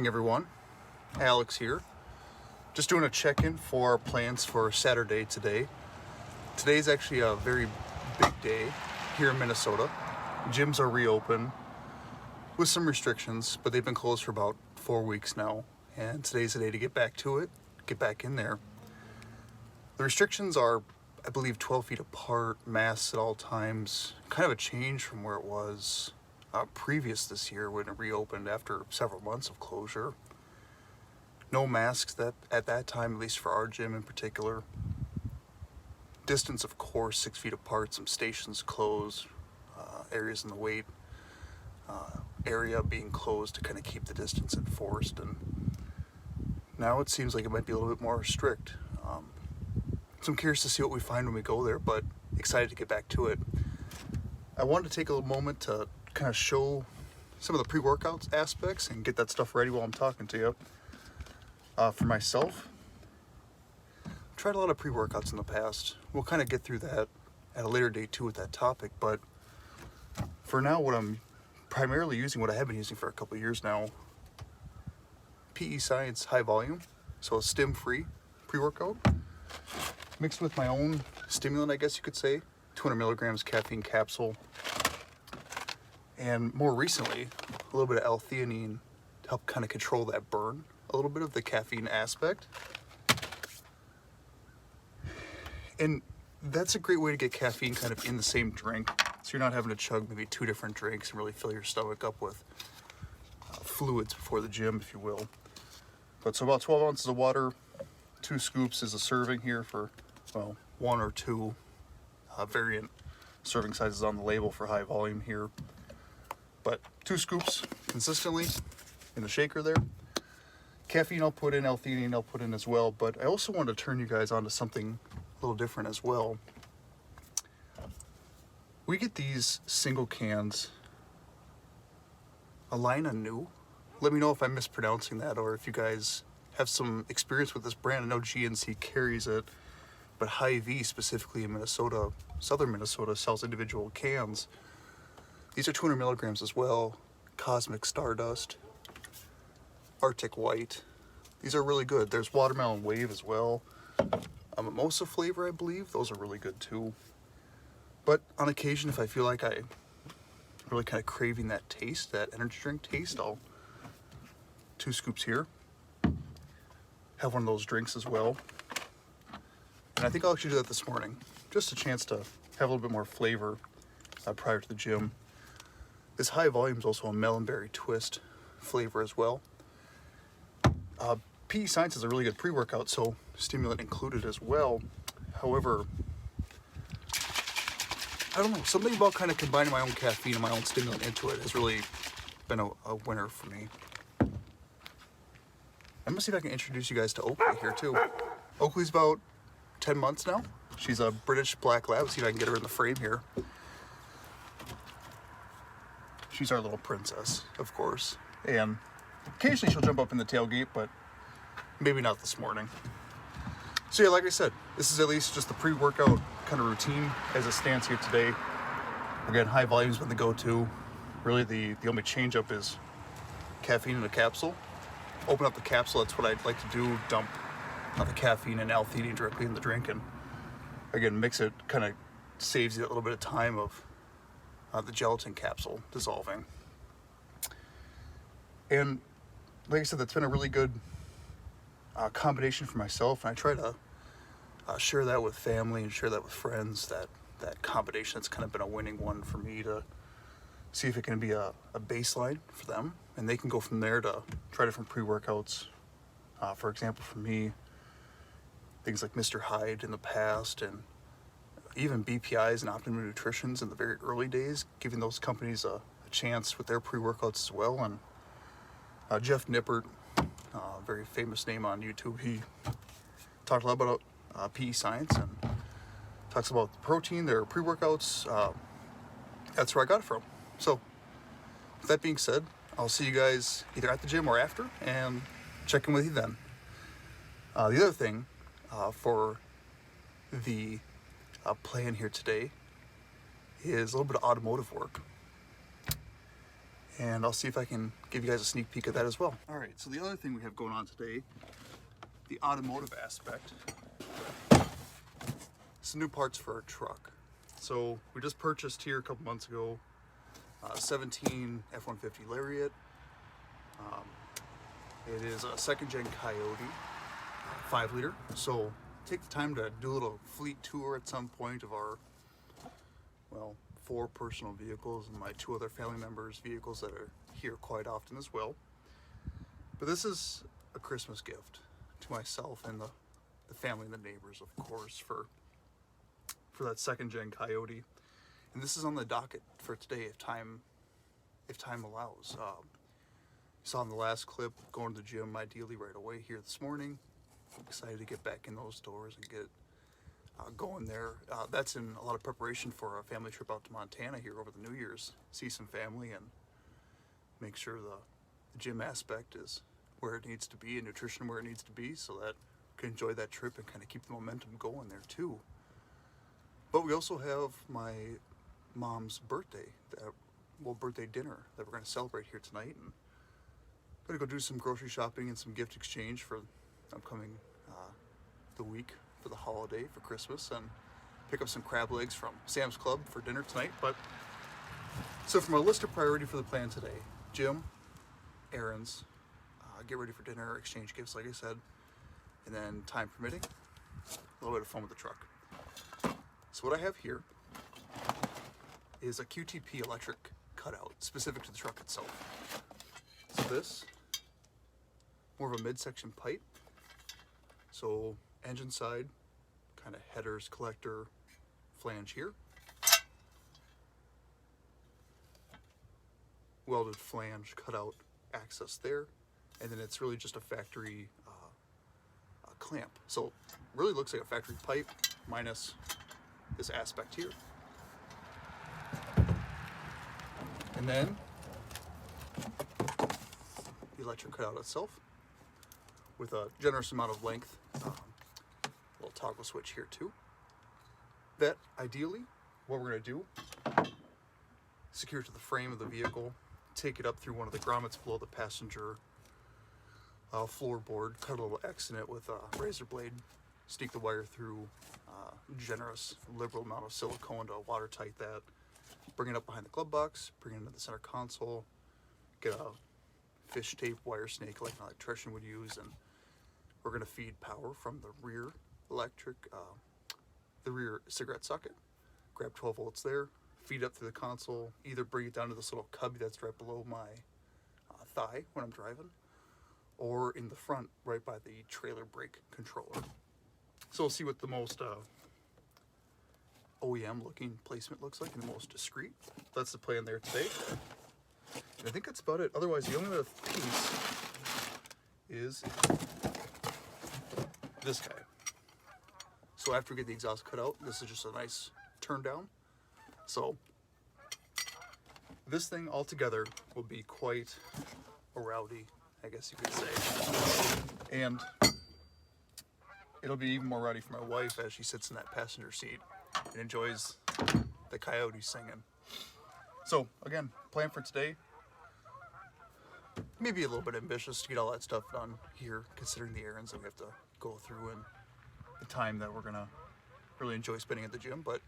morning, everyone. Alex here. Just doing a check-in for our plans for Saturday today. Today's actually a very big day here in Minnesota. Gyms are reopened with some restrictions, but they've been closed for about 4 weeks now. And today's the day to get back to it, get back in there. The restrictions are, I believe, 12 feet apart, masks at all times. Kind of a change from where it was previous this year when it reopened after several months of closure. No masks at that time, at least for our gym in particular. Distance, of course, 6 feet apart, some stations closed, areas in the weight area being closed to kind of keep the distance enforced. And now it seems like it might be a little bit more strict. So I'm curious to see what we find when we go there, but excited to get back to it. I wanted to take a little moment to kind of show some of the pre-workout aspects and get that stuff ready while I'm talking to you. For myself, I've tried a lot of pre-workouts in the past. We'll kind of get through that at a later date too with that topic, but for now what I'm primarily using, what I have been using for a couple of years now, PE Science High Volume, so a stim-free pre-workout, mixed with my own stimulant, I guess you could say, 200 milligrams caffeine capsule, and more recently, a little bit of L-theanine to help kind of control that burn, a little bit of the caffeine aspect. And that's a great way to get caffeine kind of in the same drink, so you're not having to chug maybe 2 different drinks and really fill your stomach up with fluids before the gym, if you will. But so about 12 ounces of water, 2 scoops is a serving here for, well, 1 or 2 variant serving sizes on the label for high volume here. But 2 scoops consistently in the shaker there. Caffeine I'll put in, L-theanine I'll put in as well, but I also want to turn you guys on to something a little different as well. We get these single cans, Alina New. Let me know if I'm mispronouncing that or if you guys have some experience with this brand. I know GNC carries it, but Hy-Vee specifically in Minnesota, southern Minnesota, sells individual cans. These are 200 milligrams as well. Cosmic Stardust, Arctic White. These are really good. There's Watermelon Wave as well. A mimosa flavor, I believe. Those are really good too. But on occasion, if I feel like I'm really kind of craving that taste, that energy drink taste, I'll 2 scoops here. Have one of those drinks as well. And I think I'll actually do that this morning. Just a chance to have a little bit more flavor prior to the gym. This high volume is also a melonberry twist flavor as well. PE Science is a really good pre-workout, so stimulant included as well. However, I don't know, something about kind of combining my own caffeine and my own stimulant into it has really been a winner for me. I'm gonna see if I can introduce you guys to Oakley here too. Oakley's about 10 months now. She's a British black lab. Let's see if I can get her in the frame here. She's our little princess, of course. And occasionally she'll jump up in the tailgate, but maybe not this morning. So yeah, like I said, this is at least just the pre-workout kind of routine as it stands here today. Again, high volume's been the go-to. Really the only change up is caffeine in a capsule. Open up the capsule, that's what I'd like to do, dump the caffeine and L-theanine directly in the drink, and again, mix it, kind of saves you a little bit of time of the gelatin capsule dissolving. And like I said, that's been a really good combination for myself, and I try to share that with family and share that with friends, that combination that's kind of been a winning one for me, to see if it can be a baseline for them, and they can go from there to try different pre-workouts. For example, for me, things like Mr. Hyde in the past, and even BPIs and Optimum Nutritions in the very early days, giving those companies a chance with their pre-workouts as well. And Jeff Nippert, very famous name on YouTube, he talked a lot about PE Science and talks about the protein, their pre-workouts. That's where I got it from. So with that being said, I'll see you guys either at the gym or after, and check in with you then. The other thing for the plan here today is a little bit of automotive work, and I'll see if I can give you guys a sneak peek of that as well. All right, so the other thing we have going on today, the automotive aspect, some new parts for our truck. So we just purchased here a couple months ago 17 F-150 Lariat. It is a second gen Coyote, 5 liter. So take the time to do a little fleet tour at some point of our, well, 4 personal vehicles and my 2 other family members' vehicles that are here quite often as well. But this is a Christmas gift to myself and the family and the neighbors, of course, for that second gen Coyote. And this is on the docket for today if time allows. You saw in the last clip, going to the gym ideally right away here this morning. I'm excited to get back in those doors and get going there. That's in a lot of preparation for a family trip out to Montana here over the New Year's. See some family and make sure the gym aspect is where it needs to be and nutrition where it needs to be, so that we can enjoy that trip and kind of keep the momentum going there too. But we also have my mom's birthday, birthday dinner that we're going to celebrate here tonight, and going to go do some grocery shopping and some gift exchange for upcoming the week for the holiday for Christmas, and pick up some crab legs from Sam's Club for dinner tonight. But so from our list of priority for the plan today, gym, errands, get ready for dinner, exchange gifts like I said, and then time permitting, a little bit of fun with the truck. So what I have here is a QTP electric cutout specific to the truck itself. So this, more of a midsection pipe. So engine side, kind of headers, collector, flange here. Welded flange cutout access there. And then it's really just a factory clamp. So really looks like a factory pipe minus this aspect here. And then the electric cutout itself with a generous amount of length, little toggle switch here too. That ideally, what we're going to do, secure to the frame of the vehicle, take it up through one of the grommets below the passenger floorboard, cut a little X in it with a razor blade, sneak the wire through, generous, liberal amount of silicone to watertight that, bring it up behind the glove box, bring it into the center console, get a fish tape wire snake like an electrician would use, and we're going to feed power from the rear the rear cigarette socket, grab 12 volts there, feed up through the console, either bring it down to this little cubby that's right below my thigh when I'm driving, or in the front right by the trailer brake controller. So we'll see what the most OEM looking placement looks like and the most discreet. That's the plan there today. And I think that's about it. Otherwise, the only other piece is this guy. So after we get the exhaust cut out, this is just a nice turn down. So this thing altogether will be quite a rowdy, I guess you could say. And it'll be even more rowdy for my wife as she sits in that passenger seat and enjoys the Coyote singing. So again, plan for today, maybe a little bit ambitious to get all that stuff done here, considering the errands that we have to go through and the time that we're gonna really enjoy spending at the gym. But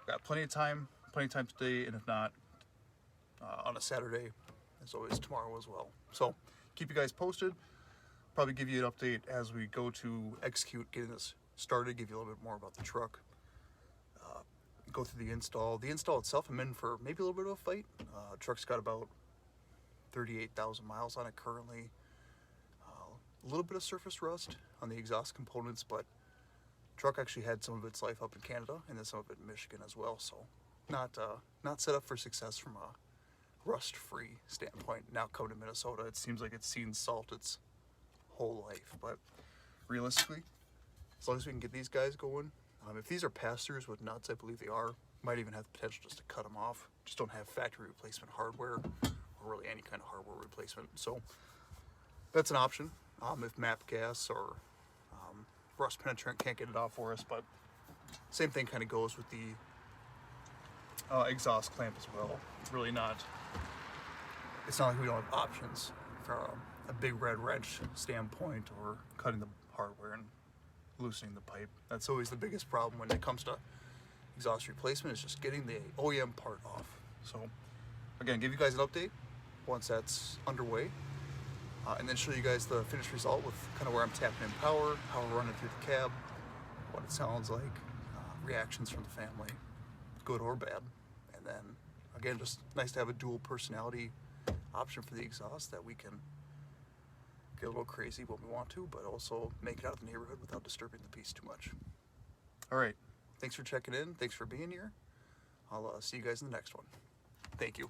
got plenty of time today, and if not, on a Saturday, as always, tomorrow as well. So keep you guys posted. Probably give you an update as we go to execute getting this started, give you a little bit more about the truck, go through the install. The install itself, I'm in for maybe a little bit of a fight. Truck's got about 38,000 miles on it currently. A little bit of surface rust on the exhaust components, but truck actually had some of its life up in Canada and then some of it in Michigan as well. So not set up for success from a rust-free standpoint. Now coming to Minnesota, it seems like it's seen salt its whole life. But realistically, as long as we can get these guys going, if these are pass-throughs with nuts, I believe they are, might even have the potential just to cut them off. Just don't have factory replacement hardware or really any kind of hardware replacement. So that's an option if MAP gas or rust penetrant can't get it off for us. But same thing kind of goes with the exhaust clamp as well. It's it's not like we don't have options from a big red wrench standpoint or cutting the hardware and loosening the pipe. That's always the biggest problem when it comes to exhaust replacement, is just getting the OEM part off. So again, give you guys an update once that's underway, and then show you guys the finished result with kind of where I'm tapping in power, how we're running through the cab, what it sounds like, reactions from the family, good or bad. And then again, just nice to have a dual personality option for the exhaust, that we can get a little crazy when we want to, but also make it out of the neighborhood without disturbing the piece too much. All right, thanks for checking in, thanks for being here. I'll see you guys in the next one. Thank you.